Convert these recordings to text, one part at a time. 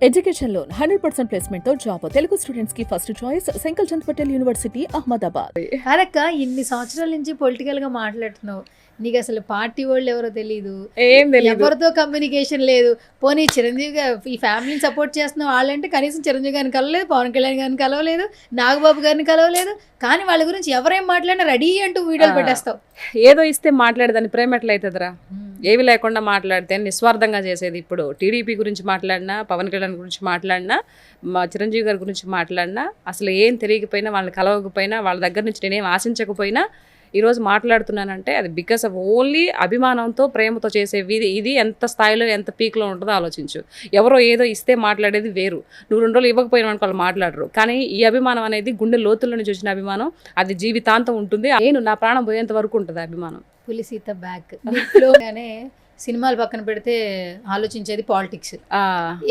Education loan 100% placement తో job Telugu students కి first choice Sankal Chand Patel university Ahmedabad. అరక్క ఇన్ని సంవత్సరాల నుంచి పొలిటికల్ గా మాట్లాడుతున్నావు, నీకు అసలు పార్టీ వాళ్ళు ఎవరో తెలియదు, ఏం తెలియదు, ఎవరితో కమ్యూనికేషన్ లేదు. పోనీ చిరంజీవి ఈ ఫ్యామిలీని సపోర్ట్ చేస్తున్న వాళ్ళంటే కనీసం చిరంజీవి గారిని కలవలేదు, పవన్ కళ్యాణ్ గారిని కలవలేదు, నాగబాబు గారిని కలవలేదు. కానీ వాళ్ళ గురించి ఎవరేం మాట్లాడినా రెడీ అంటూ వీడియోలు పెట్టేస్తావు. ఏదో ఇస్తే మాట్లాడేదాన్ని ప్రేమ ఎట్లయితుందిరా? ఏవి లేకుండా మాట్లాడితే నిస్వార్థంగా చేసేది. ఇప్పుడు టీడీపీ గురించి మాట్లాడినా, పవన్ కళ్యాణ్ గురించి మాట్లాడినా, మా చిరంజీవి గారి గురించి మాట్లాడినా, అసలు ఏం తెలియకపోయినా, వాళ్ళని కలవకపోయినా, వాళ్ళ దగ్గర నుంచి నేనేం ఆశించకపోయినా ఈరోజు మాట్లాడుతున్నానంటే అది బికాస్ ఆఫ్ ఓన్లీ అభిమానంతో, ప్రేమతో చేసేవి. ఇది ఎంత స్థాయిలో, ఎంత పీక్లో ఉంటుందో ఆలోచించు. ఎవరో ఏదో ఇస్తే మాట్లాడేది వేరు, నువ్వు 2 రోజులు ఇవ్వకపోయినా వాళ్ళు మాట్లాడరు. కానీ ఈ అభిమానం అనేది గుండె లోతుల్లో నుంచి వచ్చిన అభిమానం, అది జీవితాంతం ఉంటుంది. నేను నా ప్రాణం పోయేంత వరకు ఉంటుంది అభిమానం. పులిసీత బ్యాక్ గానే సినిమాలు పక్కన పెడితే ఆలోచించేది పాలిటిక్స్.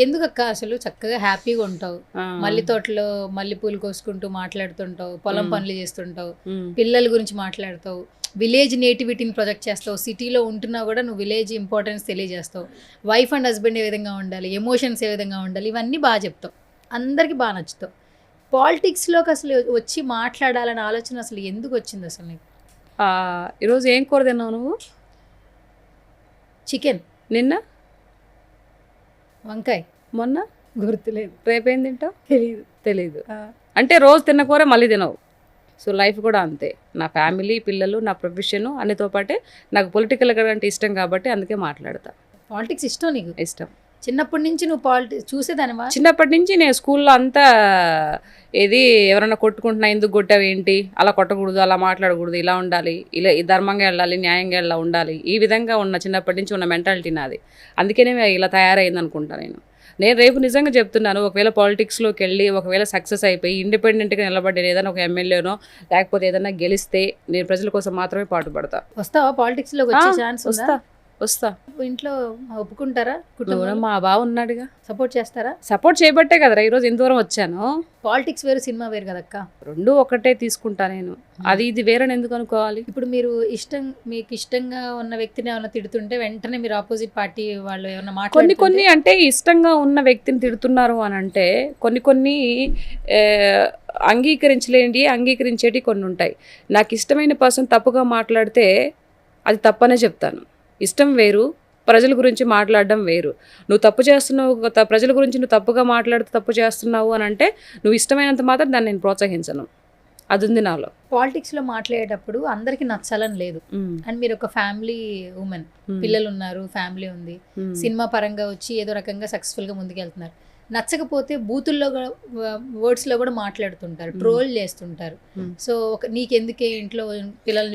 ఎందుకక్క అసలు చక్కగా హ్యాపీగా ఉంటావు, మల్లి తోటలో మల్లె పూలు కోసుకుంటూ మాట్లాడుతుంటావు, పొలం పనులు చేస్తుంటావు, పిల్లల గురించి మాట్లాడతావు, విలేజ్ నేటివిటీని ప్రొజెక్ట్ చేస్తావు. సిటీలో ఉంటున్నా కూడా నువ్వు విలేజ్ ఇంపార్టెన్స్ తెలియజేస్తావు. వైఫ్ అండ్ హస్బెండ్ ఏ విధంగా ఉండాలి, ఎమోషన్స్ ఏ విధంగా ఉండాలి, ఇవన్నీ బాగా చెప్తావు, అందరికీ బాగా నచ్చుతావు. పాలిటిక్స్లోకి అసలు వచ్చి మాట్లాడాలనే ఆలోచన అసలు ఎందుకు వచ్చింది అసలు నీకు? ఈరోజు ఏం కూర తిన్నావు నువ్వు? చికెన్. నిన్న వంకాయ. మొన్న గుర్తులేదు. రేపేం తింటావు? తెలీదు. అంటే రోజు తిన్న కూర మళ్ళీ తినవు. సో లైఫ్ కూడా అంతే. నా ఫ్యామిలీ, పిల్లలు, నా ప్రొఫెషను అన్నితో పాటే నాకు పొలిటికల్ అంటే ఇష్టం కాబట్టి అందుకే మాట్లాడతా. పాలిటిక్స్ ఇష్టం నీకు? ఇష్టం. చిన్నప్పటి నుంచి నువ్వు పాలిటిక్స్ చూసేదానివా? చిన్నప్పటి నుంచి నేను స్కూల్లో అంతా ఏది ఎవరైనా కొట్టుకుంటున్నా, ఎందుకు కొట్టావు, ఏంటి, అలా కొట్టకూడదు, అలా మాట్లాడకూడదు, ఇలా ఉండాలి, ఇలా ధర్మంగా వెళ్ళాలి, న్యాయంగా ఇలా ఉండాలి, ఈ విధంగా ఉన్న చిన్నప్పటి నుంచి ఉన్న మెంటాలిటీ నాది. అందుకనే ఇలా తయారైంది అనుకుంటా. నేను రేపు నిజంగా చెప్తున్నాను, ఒకవేళ పాలిటిక్స్లోకి వెళ్ళి ఒకవేళ సక్సెస్ అయిపోయి ఇండిపెండెంట్గా నిలబడి ఏదైనా ఒక ఎమ్మెల్యేనో లేకపోతే ఏదైనా గెలిస్తే నేను ప్రజల కోసం మాత్రమే పాటుపడతా. వస్తావా పాలిటిక్స్లోకి వచ్చే ఛాన్స్? వస్తా. ఇంట్లో ఒప్పుకుంటారా? కుటుంబం మా బావ ఉన్నాడుగా, సపోర్ట్ చేస్తారా? సపోర్ట్ చేయబట్టే కదరా ఈరోజు ఎంత దూరం వచ్చాను. పాలిటిక్స్ వేరు, సినిమా వేరు కదక్క. రెండు ఒకటే తీసుకుంటా నేను. అది ఇది వేరని ఎందుకు అనుకోవాలి? ఇప్పుడు మీరు మీకు ఇష్టంగా ఉన్న వ్యక్తిని ఏమైనా తిడుతుంటే వెంటనే మీరు ఆపోజిట్ పార్టీ వాళ్ళు ఏమైనా మాట్లాడుతుంటే కొన్ని అంటే ఇష్టంగా ఉన్న వ్యక్తిని తిడుతున్నారు అని అంటే కొన్ని అంగీకరించేటి కొన్ని ఉంటాయి. నాకు ఇష్టమైన పర్సన్ తప్పుగా మాట్లాడితే అది తప్పనే చెప్తాను. ఇష్టం వేరు, ప్రజల గురించి మాట్లాడడం వేరు. నువ్వు తప్పు చేస్తున్నావు, ప్రజల గురించి నువ్వు తప్పుగా మాట్లాడుతూ తప్పు చేస్తున్నావు అని అంటే నువ్వు ఇష్టమైనంత మాత్రం దాన్ని నేను ప్రోత్సహించను. అది ఉంది నాలో. పాలిటిక్స్లో మాట్లాడేటప్పుడు అందరికీ నచ్చాలని లేదు. అండ్ మీరు ఒక ఫ్యామిలీ ఉమెన్, పిల్లలు ఉన్నారు, ఫ్యామిలీ ఉంది, సినిమా పరంగా వచ్చి ఏదో రకంగా సక్సెస్ఫుల్గా ముందుకెళ్తున్నారు. నచ్చకపోతే బూతుల్లో వర్డ్స్లో కూడా మాట్లాడుతుంటారు, ట్రోల్ చేస్తుంటారు. సో నీకెందుకే ఇంట్లో పిల్లలు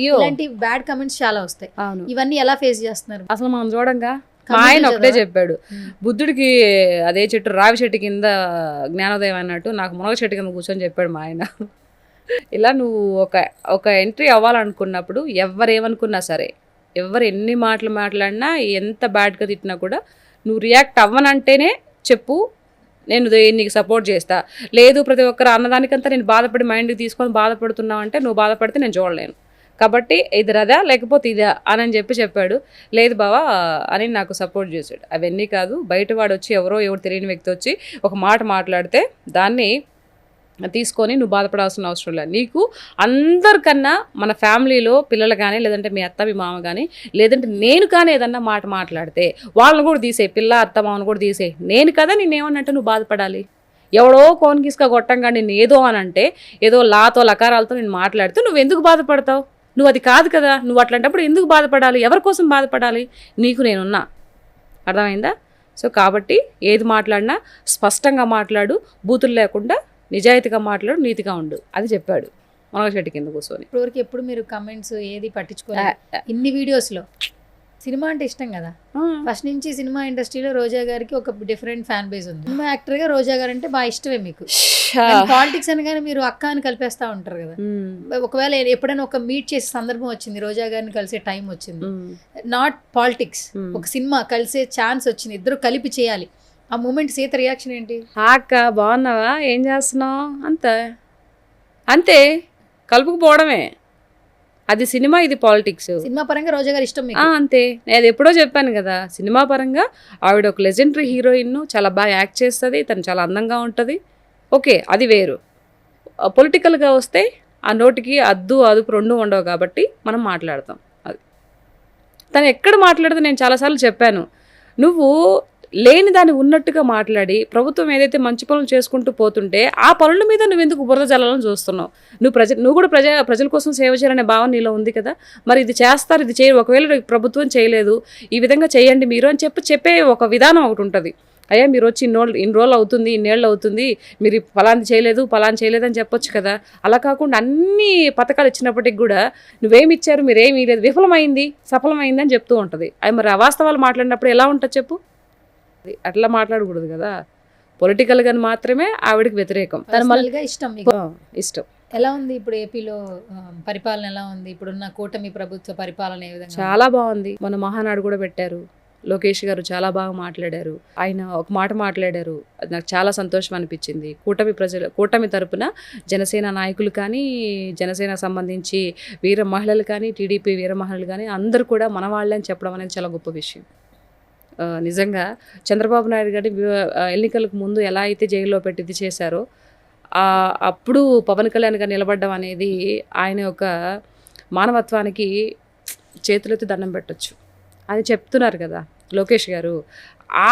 ఇలాంటి బ్యాడ్ కమెంట్స్ చాలా వస్తాయి. ఇవన్నీ ఎలా ఫేస్ చేస్తున్నారు? అసలు మనం చూడంగా మా ఆయన ఒకటే చెప్పాడు, బుద్ధుడికి అదే చెట్టు, రావి చెట్టు కింద జ్ఞానోదయం అన్నట్టు నాకు మునగ చెట్టు కింద కూర్చొని చెప్పాడు మా ఆయన. ఇలా నువ్వు ఒక ఎంట్రీ అవ్వాలనుకున్నప్పుడు ఎవరేమనుకున్నా సరే, ఎవరు ఎన్ని మాటలు మాట్లాడినా, ఎంత బ్యాడ్గా తిట్టినా కూడా నువ్వు రియాక్ట్ అవ్వనంటేనే చెప్పు, నేను నీకు సపోర్ట్ చేస్తా. లేదు ప్రతి ఒక్కరు అన్నదానికంతా నేను బాధపడి మైండ్కి తీసుకొని బాధపడుతున్నావు అంటే నువ్వు బాధపడితే నేను చూడలేను. కాబట్టి ఇది అదా లేకపోతే ఇదా అని చెప్పాడు. లేదు బావా అని నాకు సపోర్ట్ చేశాడు. అవన్నీ కాదు, బయట వాడు వచ్చి ఎవరో తెలియని వ్యక్తి వచ్చి ఒక మాట మాట్లాడితే దాన్ని తీసుకొని నువ్వు బాధపడాల్సిన అవసరం లేదు. నీకు అందరికన్నా మన ఫ్యామిలీలో పిల్లలు కానీ, లేదంటే మీ అత్త మీ మామ కానీ, లేదంటే నేను కానీ ఏదన్నా మాట మాట్లాడితే వాళ్ళని కూడా తీసేయి, పిల్ల అత్త మామను కూడా తీసేయి. నేను కదా నేనేమన్నట్టు నువ్వు బాధపడాలి. ఎవడో కోన్కిస్గా కొట్టంగా నేను ఏదో అని అంటే, ఏదో లాతో లకారాలతో నేను మాట్లాడితే నువ్వు ఎందుకు బాధపడతావు? నువ్వు అది కాదు కదా. నువ్వు అట్లాంటప్పుడు ఎందుకు బాధపడాలి? ఎవరి కోసం బాధపడాలి? నీకు నేనున్నా. అర్థమైందా? సో కాబట్టి ఏది మాట్లాడినా స్పష్టంగా మాట్లాడు, బూతులు లేకుండా నిజాయితీగా మాట్లాడు, నీతిగా ఉండు. అది చెప్పాడు మునగ చెట్టు కింద కూర్చొని. ఇప్పటివరకు ఎప్పుడు మీరు కమెంట్స్ ఏది పట్టించుకోలేదు. ఇన్ని వీడియోస్లో సినిమా అంటే ఇష్టం కదా, ఫస్ట్ నుంచి సినిమా ఇండస్ట్రీలో రోజా గారికి ఒక డిఫరెంట్ ఫ్యాన్ బేస్ ఉంది. సినిమా యాక్టర్గా రోజా గారు అంటే బాగా ఇష్టమే మీకు. పాలిటిక్స్ అనగానే మీరు అక్క అని కలిపేస్తా ఉంటారు కదా. ఒకవేళ ఎప్పుడైనా ఒక మీట్ చేసే సందర్భం వచ్చింది, రోజా గారిని కలిసే టైం వచ్చింది, నాట్ పాలిటిక్స్, ఒక సినిమా కలిసే ఛాన్స్ వచ్చింది, ఇద్దరు కలిపి చేయాలి, ఆ మూమెంట్ సీత రియాక్షన్ ఏంటి? అక్క బాగున్నావా, ఏం చేస్తున్నావు, అంతే కలుపుకుపోవడమే. అది సినిమా, ఇది పాలిటిక్స్. సినిమా పరంగా రోజా గారు ఇష్టం మీకు? అంతే. నేను అది ఎప్పుడో చెప్పాను కదా, సినిమా పరంగా ఆవిడ ఒక లెజెండరీ హీరోయిన్, చాలా బాగా యాక్ట్ చేస్తుంది, తను చాలా అందంగా ఉంటుంది, ఓకే అది వేరు. పొలిటికల్గా వస్తే ఆ నోటికి అద్దు అదుపు రెండు ఉండవు కాబట్టి మనం మాట్లాడతాం. అది తను ఎక్కడ మాట్లాడితే నేను చాలాసార్లు చెప్పాను, నువ్వు లేని దాన్ని ఉన్నట్టుగా మాట్లాడి ప్రభుత్వం ఏదైతే మంచి పనులు చేసుకుంటూ పోతుంటే ఆ పనుల మీద నువ్వు ఎందుకు బురద జల్లాలని చూస్తున్నావు? నువ్వు కూడా ప్రజల కోసం సేవ చేయాలనే భావన నీలో ఉంది కదా, మరి ఇది చేస్తారు, ఇది చేయ, ఒకవేళ ప్రభుత్వం చేయలేదు ఈ విధంగా చేయండి మీరు అని చెప్పే ఒక విధానం ఒకటి ఉంటుంది. అయ్యా మీరు వచ్చి ఇన్ని రోజులు అవుతుంది, ఇన్నేళ్ళు అవుతుంది, మీరు ఫలాంది చేయలేదు అని చెప్పొచ్చు కదా. అలా కాకుండా అన్ని పథకాలు ఇచ్చినప్పటికి కూడా నువ్వేమి ఇచ్చారు, మీరేమి లేదు, విఫలమైంది సఫలమైంది అని చెప్తూ ఉంటుంది. అవి మరి అవాస్తవాలు మాట్లాడినప్పుడు ఎలా ఉంటుంది చెప్పు? అట్లా మాట్లాడకూడదు కదా. పొలిటికల్గా మాత్రమే ఆవిడకి వ్యతిరేకం. పర్సనల్గా ఇష్టం మీకు? ఇష్టం. ఎలా ఉంది ఇప్పుడు ఏపీలో పరిపాలన? ఎలా ఉంది ఇప్పుడున్న కూటమి ప్రభుత్వ పరిపాలన? ఏ విధంగా? చాలా బాగుంది. మన మహానాడు కూడా పెట్టారు, లోకేష్ గారు చాలా బాగా మాట్లాడారు. ఆయన ఒక మాట మాట్లాడారు, అది నాకు చాలా సంతోషం అనిపించింది. కూటమి తరపున జనసేన నాయకులు కానీ, జనసేన సంబంధించి వీర మహిళలు కానీ, టీడీపీ వీర మహిళలు కానీ అందరూ కూడా మన వాళ్ళే అని చెప్పడం అనేది చాలా గొప్ప విషయం. నిజంగా చంద్రబాబు నాయుడు గారి ఎన్నికలకు ముందు ఎలా అయితే జైల్లో పెట్టి ఇది చేశారో, అప్పుడు పవన్ కళ్యాణ్ గారు నిలబడడం అనేది ఆయన యొక్క మానవత్వానికి చేతులెత్తి దండం పెట్టొచ్చు. అది చెప్తున్నారు కదా లోకేష్ గారు.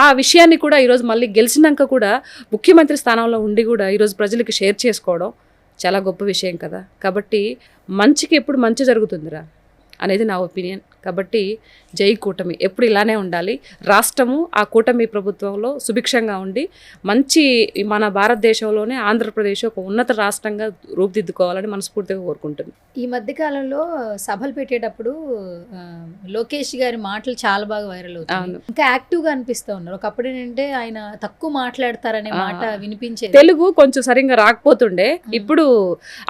ఆ విషయాన్ని కూడా ఈరోజు మళ్ళీ గెలిచినాక కూడా ముఖ్యమంత్రి స్థానంలో ఉండి కూడా ఈరోజు ప్రజలకి షేర్ చేసుకోవడం చాలా గొప్ప విషయం కదా. కాబట్టి మంచికి ఎప్పుడు మంచి జరుగుతుందిరా అనేది నా ఒపీనియన్. కాబట్టి జై కూటమి, ఎప్పుడు ఇలానే ఉండాలి. రాష్ట్రము ఆ కూటమి ప్రభుత్వంలో సుభిక్షంగా ఉండి మంచి మన భారతదేశంలోనే ఆంధ్రప్రదేశ్ ఒక ఉన్నత రాష్ట్రంగా రూపుదిద్దుకోవాలని మనస్ఫూర్తిగా కోరుకుంటుంది. ఈ మధ్యకాలంలో సభలు పెట్టేటప్పుడు లోకేష్ గారి మాటలు చాలా బాగా వైరల్ అవుతాయి, ఇంకా యాక్టివ్గా అనిపిస్తూ ఉన్నారు. ఒకప్పుడు ఏంటంటే ఆయన తక్కువ మాట్లాడతారనే మాట వినిపించేది, తెలుగు కొంచెం సరిగ్గా రాకపోతుండే. ఇప్పుడు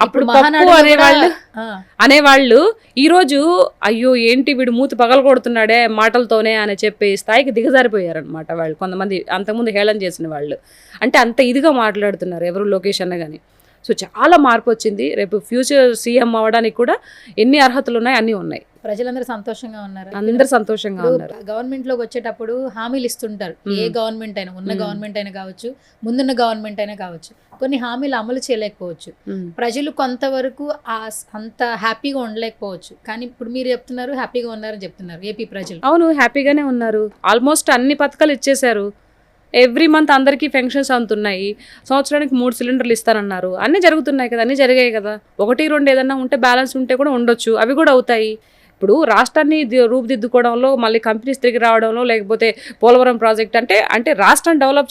అప్పుడు అనేవాళ్ళు ఈరోజు అయ్యో ఏంటి వీడు మూతి పగలగొడుతున్నాడే మాటలతోనే అని చెప్పే స్థాయికి దిగజారిపోయారనమాట వాళ్ళు. కొంతమంది అంతకుముందు హేళన చేసిన వాళ్ళు అంటే అంత ఇదిగా మాట్లాడుతున్నారు ఎవరు లోకేష్ అన్న కానీ. సో చాలా మార్పు వచ్చింది. రేపు ఫ్యూచర్ సీఎం అవ్వడానికి కూడా ఎన్ని అర్హతలు ఉన్నాయి అన్నీ ఉన్నాయి. ప్రజలందరూ సంతోషంగా ఉన్నారు, అందరు సంతోషంగా ఉన్నారు. గవర్నమెంట్ లోకి వచ్చేటప్పుడు హామీలు ఇస్తుంటారు, ఏ గవర్నమెంట్ అయినా, ఉన్న గవర్నమెంట్ అయినా కావచ్చు, ముందున్న గవర్నమెంట్ అయినా కావచ్చు, కొన్ని హామీలు అమలు చేయలేకపోవచ్చు, ప్రజలు కొంతవరకు అంత హ్యాపీగా ఉండలేకపోవచ్చు. కానీ ఇప్పుడు మీరు చెప్తున్నారు హ్యాపీగా ఉన్నారని చెప్తున్నారు ఏపీ ప్రజలు. అవును, హ్యాపీగానే ఉన్నారు. ఆల్మోస్ట్ అన్ని పథకాలు ఇచ్చేశారు. ఎవ్రీ మంత్ అందరికీ పెన్షన్స్ అందుతున్నాయి. సంవత్సరానికి 3 సిలిండర్లు ఇస్తారన్నారు. అన్నీ జరుగుతున్నాయి కదా, అన్నీ జరిగాయి కదా. 1-2 ఏదన్నా ఉంటే బ్యాలెన్స్ ఉంటే కూడా ఉండొచ్చు, అవి కూడా అవుతాయి. ఇప్పుడు రాష్ట్రాన్ని రూపుదిద్దుకోవడంలో, మళ్ళీ కంపెనీస్ తిరిగి రావడంలో, లేకపోతే పోలవరం ప్రాజెక్ట్ అంటే రాష్ట్రాన్ని డెవలప్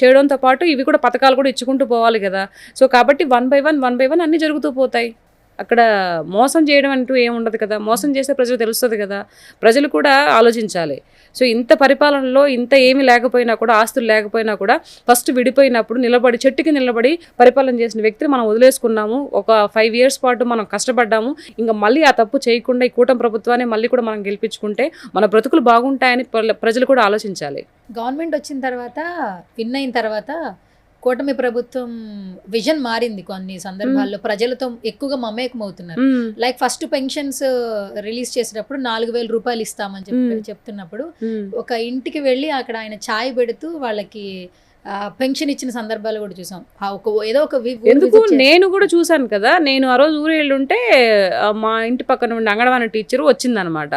చేయడంతో పాటు ఇవి కూడా పథకాలు కూడా ఇచ్చుకుంటూ పోవాలి కదా. సో కాబట్టి 1 by 1 అన్నీ జరుగుతూ పోతాయి. అక్కడ మోసం చేయడం అంటూ ఏముండదు కదా. మోసం చేస్తే ప్రజలు తెలుస్తుంది కదా, ప్రజలు కూడా ఆలోచించాలి. సో ఇంత పరిపాలనలో ఇంత ఏమీ లేకపోయినా కూడా, ఆస్తులు లేకపోయినా కూడా ఫస్ట్ విడిపోయినప్పుడు చెట్టుకి నిలబడి పరిపాలన చేసిన వ్యక్తిని మనం వదిలేసుకున్నాము. ఒక 5 years పాటు మనం కష్టపడ్డాము. ఇంకా మళ్ళీ ఆ తప్పు చేయకుండా ఈ కూటమి ప్రభుత్వాన్ని మళ్ళీ కూడా మనం గెలిపించుకుంటే మన బ్రతుకులు బాగుంటాయని ప్రజలు కూడా ఆలోచించాలి. గవర్నమెంట్ వచ్చిన తర్వాత, విన్ అయిన తర్వాత కూటమి ప్రభుత్వం విజన్ మారింది. కొన్ని సందర్భాల్లో ప్రజలతో ఎక్కువగా మమేకం అవుతున్నారు. లైక్ ఫస్ట్ పెన్షన్స్ రిలీజ్ చేసేటప్పుడు 4,000 రూపాయలు ఇస్తామని చెప్తున్నప్పుడు ఒక ఇంటికి వెళ్ళి అక్కడ ఆయన ఛాయ్ పెడుతూ వాళ్ళకి పెన్షన్ ఇచ్చిన సందర్భాలు కూడా చూసాం. ఎందుకు నేను కూడా చూసాను కదా. నేను ఆ రోజు ఊరు వెళ్ళుంటే మా ఇంటి పక్కన ఉండే అంగన్వాడీ టీచర్ వచ్చిందనమాట.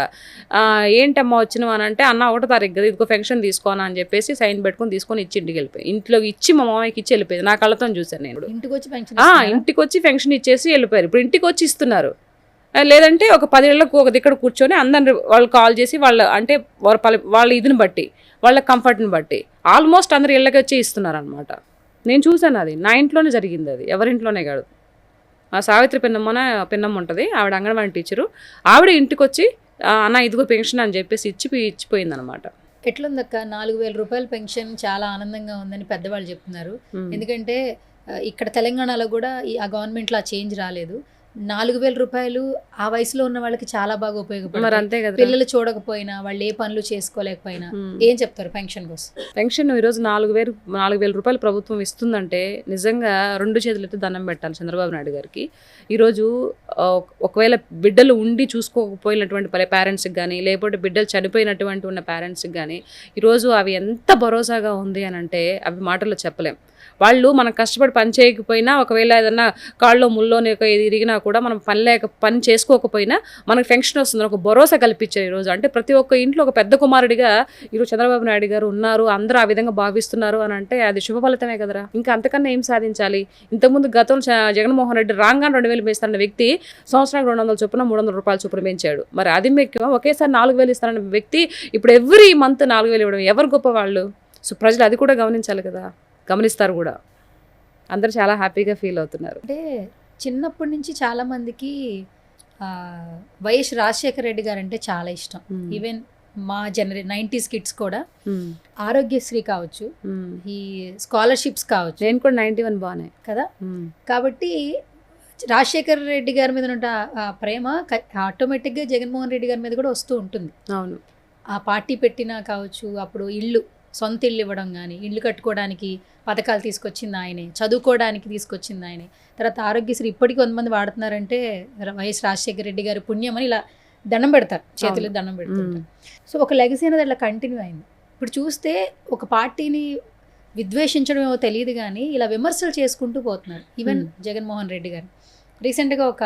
ఏంటమ్మా వచ్చినావు అని అంటే, అన్న 1వ తారీఖు కదా, ఇదిగో పెన్షన్ తీసుకోనా అని చెప్పేసి సైన్ పెట్టుకొని తీసుకొని ఇచ్చి ఇంటికి వెళ్ళిపోయి, ఇంట్లో ఇచ్చి మా మామయ్యకి ఇచ్చి వెళ్ళిపోయింది. నా కళ్ళతో చూసాను నేను. ఇంటికి వచ్చి పెన్షన్ ఇచ్చేసి వెళ్ళిపోయారు. ఇప్పుడు ఇంటికి వచ్చి ఇస్తున్నారు. లేదంటే ఒక 10 ఏళ్ళకు ఒక దిక్కడ కూర్చొని అందరిని వాళ్ళు కాల్ చేసి వాళ్ళ ఇదిని బట్టి, వాళ్ళ కంఫర్ట్ని బట్టి ఆల్మోస్ట్ అందరు ఇళ్ళకి వచ్చి ఇస్తున్నారు అనమాట. నేను చూసాను, అది నా ఇంట్లోనే జరిగింది. అది ఎవరింట్లోనే కాదు. ఆ సావిత్రి పిన్నమ్మ ఉంటుంది, ఆవిడ అంగన్వాడీ టీచరు. ఆవిడ ఇంటికి వచ్చి అన్న ఇదిగో పెన్షన్ అని చెప్పేసి ఇచ్చిపోయింది అనమాట. ఎట్లుందక్క 4,000 రూపాయల పెన్షన్? చాలా ఆనందంగా ఉందని పెద్దవాళ్ళు చెప్తున్నారు. ఎందుకంటే ఇక్కడ తెలంగాణలో కూడా ఆ గవర్నమెంట్లో ఆ చేంజ్ రాలేదు. 4,000 రూపాయలు ఆ వయసులో ఉన్న వాళ్ళకి చాలా బాగా మరి ఉపయోగపడుతుంది. అంతే కదా. పిల్లలు చూడకపోయినా వాళ్ళు ఏ పనులు చేసుకోలేకపోయినా ఏం చెప్తారు పెన్షన్ కోసం? పెన్షన్ ఈరోజు 4,000 రూపాయలు ప్రభుత్వం ఇస్తుందంటే నిజంగా 2 చేతులెత్తి దండం పెట్టాలి చంద్రబాబు నాయుడు గారికి. ఈరోజు ఒకవేళ బిడ్డలు ఉండి చూసుకోకపోయినటువంటి పేరెంట్స్కి కానీ, లేకపోతే బిడ్డలు చనిపోయినటువంటి ఉన్న పేరెంట్స్కి కానీ ఈరోజు అవి ఎంత భరోసాగా ఉంది అని అంటే అవి మాటల్లో చెప్పలేం. వాళ్ళు మనం కష్టపడి పని చేయకపోయినా, ఒకవేళ ఏదన్నా కాళ్ళలో ముల్లోని ఇరిగినా కూడా మనం పని చేసుకోకపోయినా మనకు పెన్షన్ వస్తుంది, ఒక భరోసా కల్పించారు ఈరోజు. అంటే ప్రతి ఒక్క ఇంట్లో ఒక పెద్ద కుమారుడిగా ఈరోజు చంద్రబాబు నాయుడు గారు ఉన్నారు, అందరూ ఆ విధంగా భావిస్తున్నారు అని అంటే అది శుభ ఫలితమే కదరా. ఇంకా అంతకన్నా ఏం సాధించాలి? ఇంతకుముందు గతంలో జగన్మోహన్ రెడ్డి రాగానే 2,000 ఇస్తారన్న వ్యక్తి సంవత్సరానికి 200 చొప్పున 300 రూపాయల చొప్పున పెంచాడు. మరి అది మీకు ఒకేసారి 4,000 ఇస్తారన్న వ్యక్తి ఇప్పుడు ఎవ్రీ మంత్ 4,000 ఇవ్వడం ఎవరు గొప్ప వాళ్ళు? సో ప్రజలు అది కూడా గమనించాలి కదా, గమనిస్తారు కూడా. అందరూ చాలా హ్యాపీగా ఫీల్ అవుతున్నారు. అంటే చిన్నప్పటి నుంచి చాలా మందికి వైఎస్ రాజశేఖర రెడ్డి గారు అంటే చాలా ఇష్టం. ఈవెన్ మా 90s కిడ్స్ కూడా ఆరోగ్యశ్రీ కావచ్చు, ఈ స్కాలర్షిప్స్ కావచ్చు. నేను కూడా 91 బాగానే కదా. కాబట్టి రాజశేఖర రెడ్డి గారి మీద ఉన్న ఆ ప్రేమ ఆటోమేటిక్గా జగన్మోహన్ రెడ్డి గారి మీద కూడా వస్తూ ఉంటుంది. అవును. ఆ పార్టీ పెట్టినా కావచ్చు, అప్పుడు సొంత ఇల్లు ఇవ్వడం కానీ, ఇల్లు కట్టుకోవడానికి పథకాలు తీసుకొచ్చింది ఆయనే, చదువుకోవడానికి తీసుకొచ్చింది ఆయనే. తర్వాత ఆరోగ్యశ్రీ ఇప్పటికీ కొంతమంది వాడుతున్నారంటే వైఎస్ రాజశేఖర రెడ్డి గారి పుణ్యం అని ఇలా దండం పెడతారు, చేతులు దండం పెడుతుంటారు. సో ఒక లెగసీ అనేది అట్లా కంటిన్యూ అయింది. ఇప్పుడు చూస్తే ఒక పార్టీని విద్వేషించడం ఏమో తెలియదు కానీ ఇలా విమర్శలు చేసుకుంటూ పోతున్నారు. ఈవెన్ జగన్మోహన్ రెడ్డి గారు రీసెంట్గా ఒక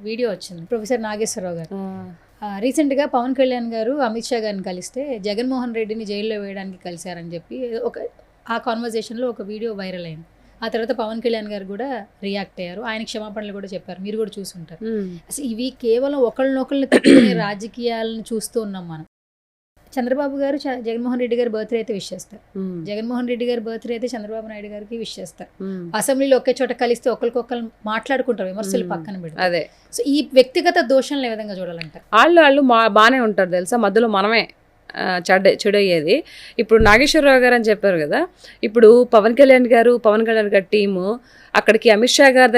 వీడియో వచ్చింది, ప్రొఫెసర్ నాగేశ్వరరావు గారు రీసెంట్గా పవన్ కళ్యాణ్ గారు అమిత్ షా గారిని కలిస్తే జగన్మోహన్ రెడ్డిని జైల్లో వేయడానికి కలిశారని చెప్పి ఆ కాన్వర్జేషన్లో ఒక వీడియో వైరల్ అయింది. ఆ తర్వాత పవన్ కళ్యాణ్ గారు కూడా రియాక్ట్ అయ్యారు, ఆయన క్షమాపణలు కూడా చెప్పారు, మీరు కూడా చూసుంటారు. అసలు ఇవి కేవలం ఒకళ్ళనొకళ్ళని తిట్టుకునే రాజకీయాలను చూస్తూ ఉన్నాం మనం. చంద్రబాబు గారు జగన్మోహన్ రెడ్డి గారి బర్త్డే అయితే విష్ చేస్తారు, జగన్మోహన్ రెడ్డి గారి బర్త్డే అయితే చంద్రబాబు నాయుడు గారికి విష్ చేస్తారు. అసెంబ్లీలో ఒకే చోట కలిస్తే ఒకరికొకరు మాట్లాడుకుంటారు, విమర్శలు పక్కన పెడతారు. అదే. సో ఈ వ్యక్తిగత దోషాలను ఏ విధంగా చూడాలంటారు? వాళ్ళు బాగానే ఉంటారు తెలుసా, మధ్యలో మనమే చెడయ్యేది. ఇప్పుడు నాగేశ్వరరావు గారు అని చెప్పారు కదా, ఇప్పుడు పవన్ కళ్యాణ్ గారి టీము అక్కడికి అమిత్ షా గారి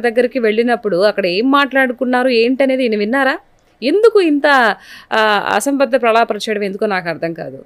దగ్గరికి వెళ్ళినప్పుడు అక్కడ ఏం మాట్లాడుకున్నారు ఏంటనేది ఈయన విన్నారా? ఎందుకు ఇంత అసంబద్ధ ప్రలాపరచడం ఎందుకో నాకు అర్థం కాదు.